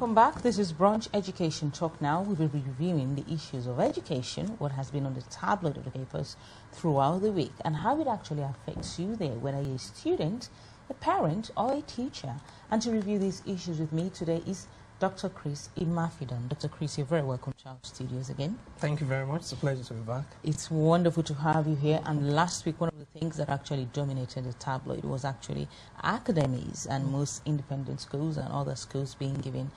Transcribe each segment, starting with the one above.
Welcome back. This is Brunch Education Talk now. We will be reviewing the issues of education, what has been on the tablet of the papers throughout the week, and how it actually affects you there, whether you're a student, a parent, or a teacher. And to review these issues with me today is Dr. Chris Imafidon. Dr. Chris, you're very welcome to our studios again. Thank you very much. It's a pleasure to be back. It's wonderful to have you here. And last week, one of the things that actually dominated the tabloid was actually academies and most independent schools and other schools being given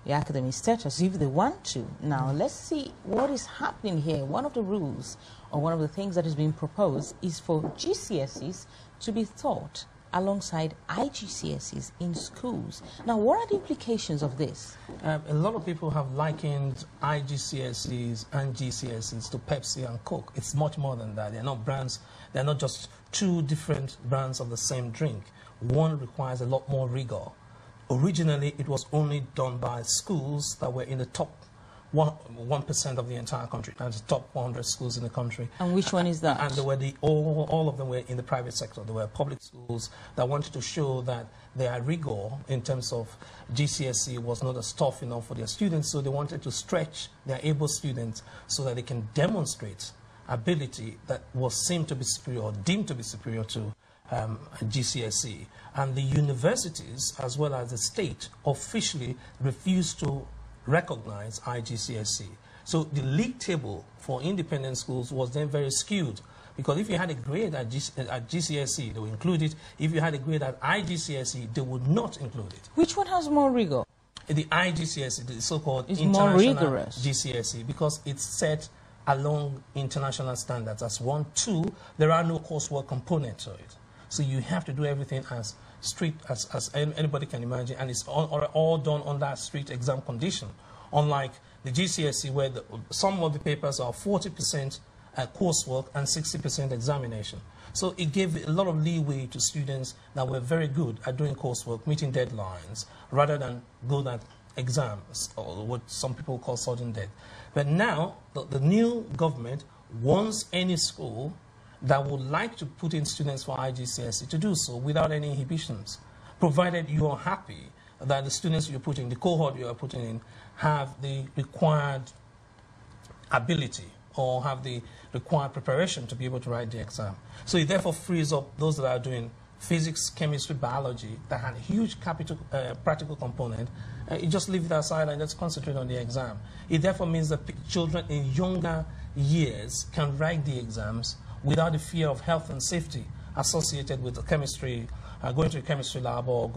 the academic status if they want to. Now, let's see what is happening here. One of the rules, or one of the things that is being proposed, is for GCSEs to be taught alongside IGCSEs in schools. Now, what are the implications of this? A lot of people have likened IGCSEs and GCSEs to Pepsi and Coke. It's much more than that. They're not brands. They're not just two different brands of the same drink. One requires a lot more rigor. Originally, it was only done by schools that were in the top 1% of the entire country. That's the top 100 schools in the country. And which one is that? And they were all of them were in the private sector. They were public schools that wanted to show that their rigor in terms of GCSE was not as tough enough for their students, so they wanted to stretch their able students so that they can demonstrate ability that was seen to be superior or deemed to be superior to GCSE. And the universities, as well as the state, officially refused to recognize IGCSE. So the league table for independent schools was then very skewed, because if you had a grade at GCSE, they would include it. If you had a grade at IGCSE, they would not include it. Which one has more rigor? The IGCSE, the so-called international more rigorous. GCSE, because it's set along international standards. That's one. Two, there are no coursework component to it. So you have to do everything as strict as anybody can imagine, and it's all done under strict exam condition. Unlike the GCSE, where some of the papers are 40% coursework and 60% examination. So it gave a lot of leeway to students that were very good at doing coursework, meeting deadlines, rather than go at exams, or what some people call sudden death. But now, the new government wants any school that would like to put in students for IGCSE to do so without any inhibitions, provided you are happy that the students you're putting, the cohort you are putting in, have the required ability or have the required preparation to be able to write the exam. So it therefore frees up those that are doing physics, chemistry, biology, that had a huge practical component. You just leave it aside and just concentrate on the exam. It therefore means that children in younger years can write the exams without the fear of health and safety associated with the chemistry, going to a chemistry lab or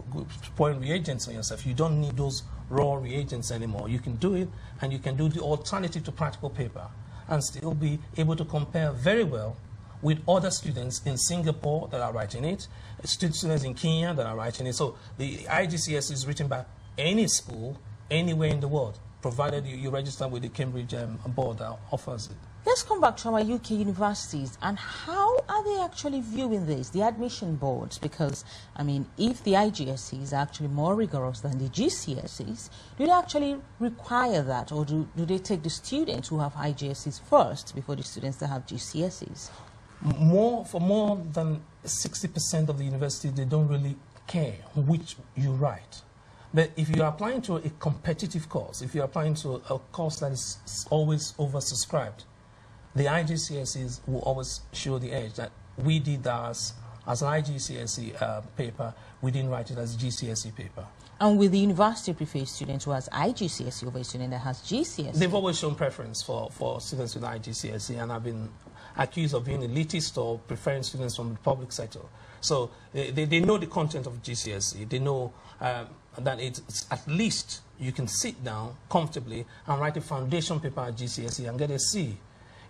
pouring reagents on yourself. You don't need those raw reagents anymore. You can do it, and you can do the alternative to practical paper and still be able to compare very well with other students in Singapore that are writing it, students in Kenya that are writing it. So the IGCSE is written by any school, anywhere in the world, provided you register with the Cambridge board that offers it. Let's come back to our UK universities, and how are they actually viewing this, the admission boards? Because, I mean, if the IGSEs are actually more rigorous than the GCSEs, do they actually require that, or do they take the students who have IGSEs first before the students that have GCSEs? For more than 60% of the universities, they don't really care which you write. But if you are applying to a competitive course, if you are applying to a course that is always oversubscribed, the IGCSEs will always show the edge that we did ours as an IGCSE paper, we didn't write it as a GCSE paper. And with the university prefer students who has IGCSE over a student that has GCSE? They've always shown preference for students with IGCSE, and have been accused of being elitist or preferring students from the public sector. So they know the content of GCSE. They know that it's at least you can sit down comfortably and write a foundation paper at GCSE and get a C.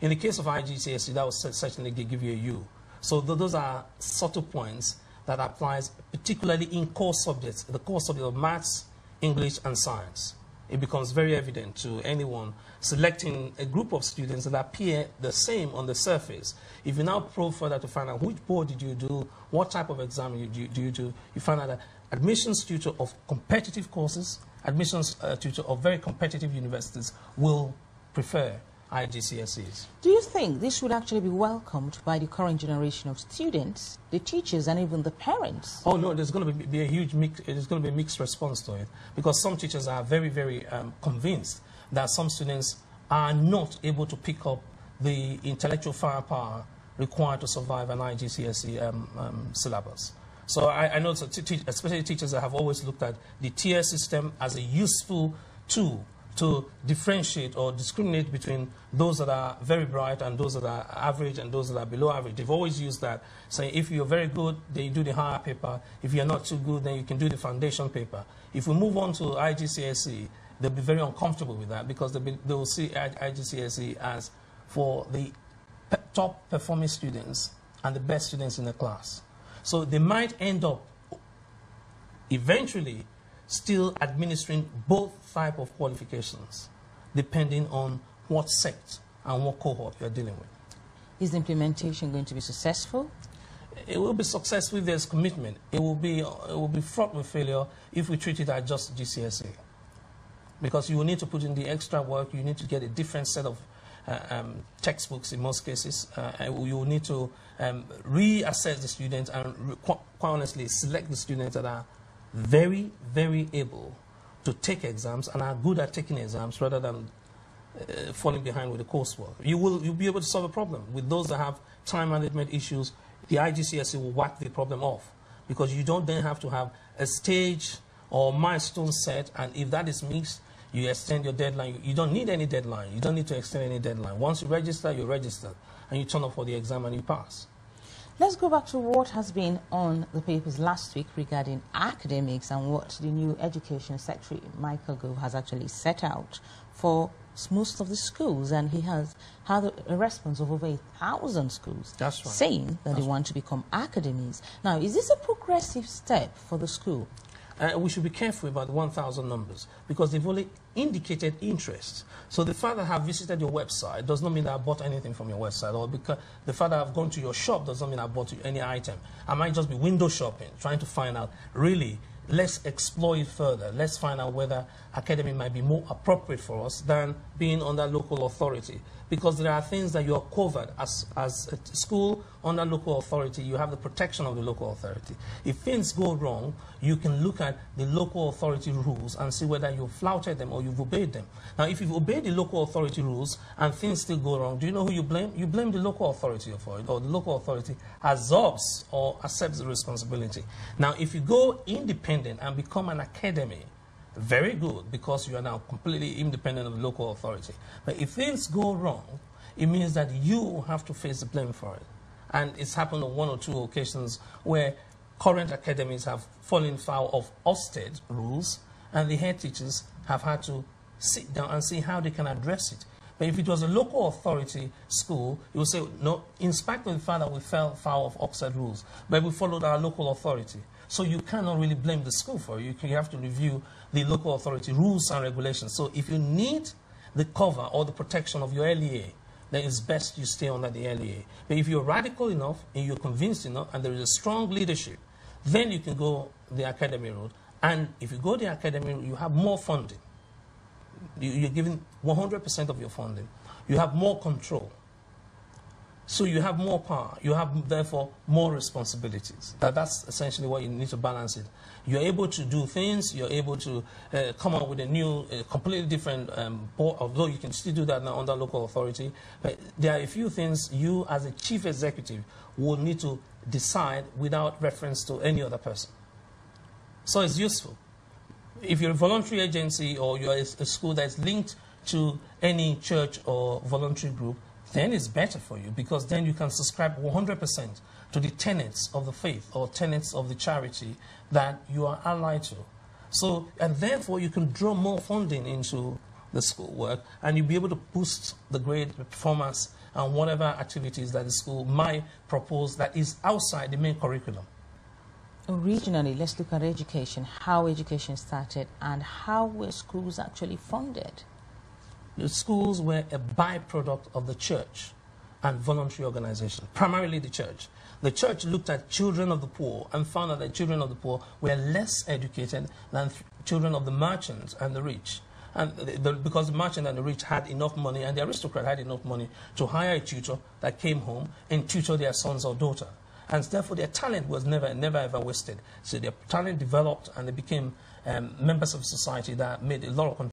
In the case of IGCSE, that will certainly give you a U. So those are subtle points that applies particularly in core subjects, the core subject of maths, English, and science. It becomes very evident to anyone selecting a group of students that appear the same on the surface. If you now probe further to find out which board did you do, what type of exam do you do, you find out that admissions tutor of competitive courses, admissions tutor of very competitive universities will prefer IGCSEs. Do you think this would actually be welcomed by the current generation of students, the teachers, and even the parents? Oh no, there's going to be a huge mix. There's going to be a mixed response to it, because some teachers are very, very convinced that some students are not able to pick up the intellectual firepower required to survive an IGCSE syllabus. So I know, especially teachers that have always looked at the tier system as a useful tool to differentiate or discriminate between those that are very bright and those that are average and those that are below average. They've always used that, saying if you're very good, then you do the higher paper. If you're not too good, then you can do the foundation paper. If we move on to IGCSE, they'll be very uncomfortable with that, because they will see IGCSE as for the top performing students and the best students in the class. So they might end up eventually still administering both type of qualifications, depending on what sect and what cohort you're dealing with. Is the implementation going to be successful? It will be successful if there's commitment. It will be fraught with failure if we treat it as just GCSE. Because you will need to put in the extra work, you need to get a different set of textbooks in most cases. You will need to reassess the students and, quite honestly, select the students that are very, very able to take exams and are good at taking exams rather than falling behind with the coursework. You'll be able to solve a problem. With those that have time management issues, the IGCSE will whack the problem off, because you don't then have to have a stage or milestone set, and if that is missed, you extend your deadline. You don't need any deadline. You don't need to extend any deadline. Once you register, you're registered, and you turn up for the exam and you pass. Let's go back to what has been on the papers last week regarding academics and what the new Education Secretary, Michael Gove, has actually set out for most of the schools. And he has had a response of over 1,000 schools. That's right. Saying that they want to become academies. Now, is this a progressive step for the school? We should be careful about the 1,000 numbers, because they've only indicated interest. So the fact that I have visited your website does not mean that I bought anything from your website, or because the fact that I've gone to your shop does not mean I bought any item. I might just be window shopping, trying to find out, really, let's explore it further. Let's find out whether academy might be more appropriate for us than being under local authority. Because there are things that you are covered as a school under local authority. You have the protection of the local authority. If things go wrong, you can look at the local authority rules and see whether you've flouted them or you've obeyed them. Now, if you've obeyed the local authority rules and things still go wrong, do you know who you blame? You blame the local authority for it, or the local authority absorbs or accepts the responsibility. Now, if you go independent and become an academy, very good, because you are now completely independent of the local authority. But if things go wrong, it means that you have to face the blame for it. And it's happened on 1 or 2 occasions where current academies have fallen foul of Ofsted rules, and the head teachers have had to sit down and see how they can address it. But if it was a local authority school, you would say, no, in spite of the fact that we fell foul of Ofsted rules, but we followed our local authority. So you cannot really blame the school for it. You have to review the local authority rules and regulations. So if you need the cover or the protection of your LEA, then it's best you stay under the LEA. But if you're radical enough and you're convinced enough and there is a strong leadership, then you can go the academy route. And if you go the academy route, you have more funding. You're given 100% of your funding. You have more control. So you have more power. You have, therefore, more responsibilities. That's essentially what you need to balance it. You're able to do things. You're able to come up with a new, completely different board, although you can still do that now under local authority. But there are a few things you, as a chief executive, will need to decide without reference to any other person. So it's useful. If you're a voluntary agency or you're a school that's linked to any church or voluntary group, then it's better for you, because then you can subscribe 100% to the tenets of the faith or tenets of the charity that you are allied to. So, and therefore you can draw more funding into the school work, and you'll be able to boost the grade, the performance, and whatever activities that the school might propose that is outside the main curriculum. Originally, let's look at education, how education started, and how were schools actually funded? The schools were a byproduct of the church and voluntary organization, primarily the church. The church looked at children of the poor and found out that children of the poor were less educated than children of the merchants and the rich. And because the merchant and the rich had enough money, and the aristocrat had enough money to hire a tutor that came home and tutor their sons or daughter. And therefore their talent was never ever wasted. So their talent developed and they became members of society that made a lot of